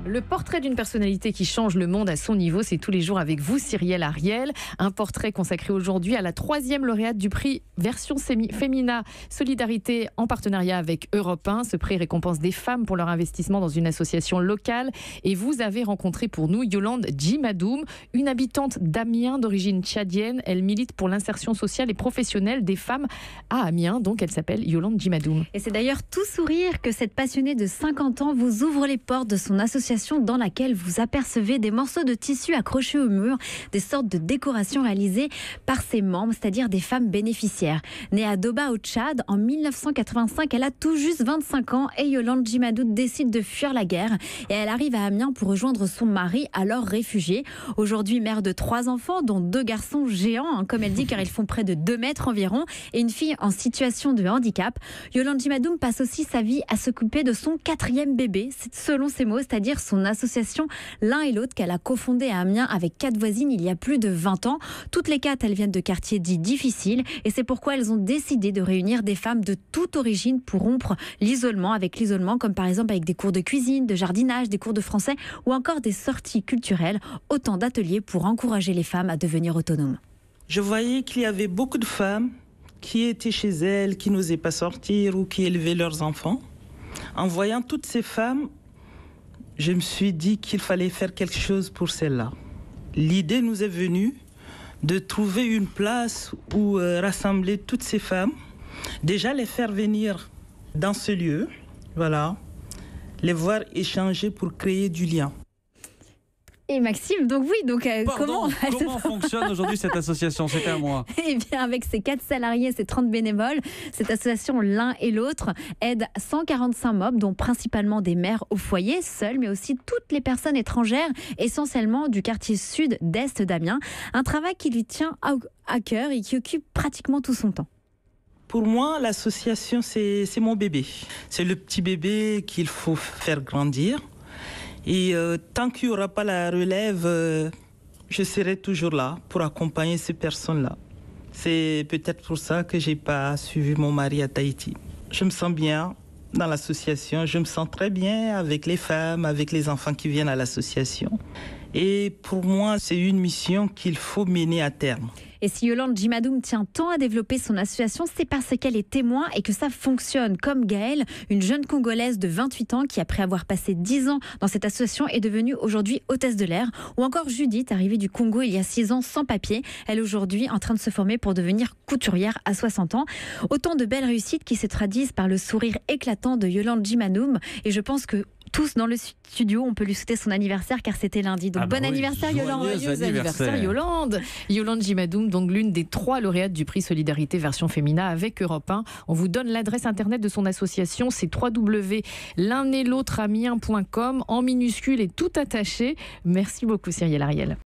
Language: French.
Le portrait d'une personnalité qui change le monde à son niveau, c'est tous les jours avec vous, Cyrielle Ariel. Un portrait consacré aujourd'hui à la 3e lauréate du prix Version Femina Solidarité en partenariat avec Europe 1. Ce prix récompense des femmes pour leur investissement dans une association locale. Et vous avez rencontré pour nous Yolande Djimadoum, une habitante d'Amiens d'origine tchadienne. Elle milite pour l'insertion sociale et professionnelle des femmes à Amiens. Donc elle s'appelle Yolande Djimadoum. Et c'est d'ailleurs tout sourire que cette passionnée de 50 ans vous ouvre les portes de son association dans laquelle vous apercevez des morceaux de tissu accrochés au mur, des sortes de décorations réalisées par ses membres, c'est-à-dire des femmes bénéficiaires. Née à Doba au Tchad en 1985, elle a tout juste 25 ans et Yolande Djimadoum décide de fuir la guerre et elle arrive à Amiens pour rejoindre son mari, alors réfugié. Aujourd'hui mère de 3 enfants, dont 2 garçons géants, comme elle dit, car ils font près de 2 mètres environ, et une fille en situation de handicap. Yolande Djimadoum passe aussi sa vie à s'occuper de son 4e bébé, selon ses mots, c'est-à-dire son association L'un et l'autre qu'elle a cofondée à Amiens avec 4 voisines il y a plus de 20 ans. Toutes les 4, elles viennent de quartiers dits difficiles et c'est pourquoi elles ont décidé de réunir des femmes de toute origine pour rompre l'isolement, comme par exemple avec des cours de cuisine, de jardinage, des cours de français ou encore des sorties culturelles, autant d'ateliers pour encourager les femmes à devenir autonomes. Je voyais qu'il y avait beaucoup de femmes qui étaient chez elles, qui n'osaient pas sortir ou qui élevaient leurs enfants. En voyant toutes ces femmes, je me suis dit qu'il fallait faire quelque chose pour celles-là. L'idée nous est venue de trouver une place où rassembler toutes ces femmes, déjà les faire venir dans ce lieu, voilà, les voir échanger pour créer du lien. Et Maxime, comment fonctionne aujourd'hui cette association? C'était à moi. Eh bien, avec ses 4 salariés, ses 30 bénévoles, cette association L'un et l'autre aide 145 membres, dont principalement des mères au foyer, seules, mais aussi toutes les personnes étrangères, essentiellement du quartier sud-est d'Amiens. Un travail qui lui tient à cœur et qui occupe pratiquement tout son temps. Pour moi, l'association, c'est mon bébé. C'est le petit bébé qu'il faut faire grandir. Et tant qu'il n'y aura pas la relève, je serai toujours là pour accompagner ces personnes-là. C'est peut-être pour ça que je n'ai pas suivi mon mari à Tahiti. Je me sens bien dans l'association, je me sens très bien avec les femmes, avec les enfants qui viennent à l'association. Et pour moi, c'est une mission qu'il faut mener à terme. Et si Yolande Djimadoum tient tant à développer son association, c'est parce qu'elle est témoin et que ça fonctionne. Comme Gaëlle, une jeune Congolaise de 28 ans qui, après avoir passé 10 ans dans cette association, est devenue aujourd'hui hôtesse de l'air. Ou encore Judith, arrivée du Congo il y a 6 ans sans papier. Elle est aujourd'hui en train de se former pour devenir couturière à 60 ans. Autant de belles réussites qui se traduisent par le sourire éclatant de Yolande Djimadoum. Et je pense que tous dans le studio, on peut lui souhaiter son anniversaire car c'était lundi. Donc bon anniversaire Yolande. Joyeux anniversaire Yolande. Yolande Djimadoum, donc l'une des 3 lauréates du prix Solidarité Version Femina avec Europe 1. On vous donne l'adresse internet de son association, c'est www.l'unetlautramiens.com en minuscule et tout attaché. Merci beaucoup Cyrielle Ariel.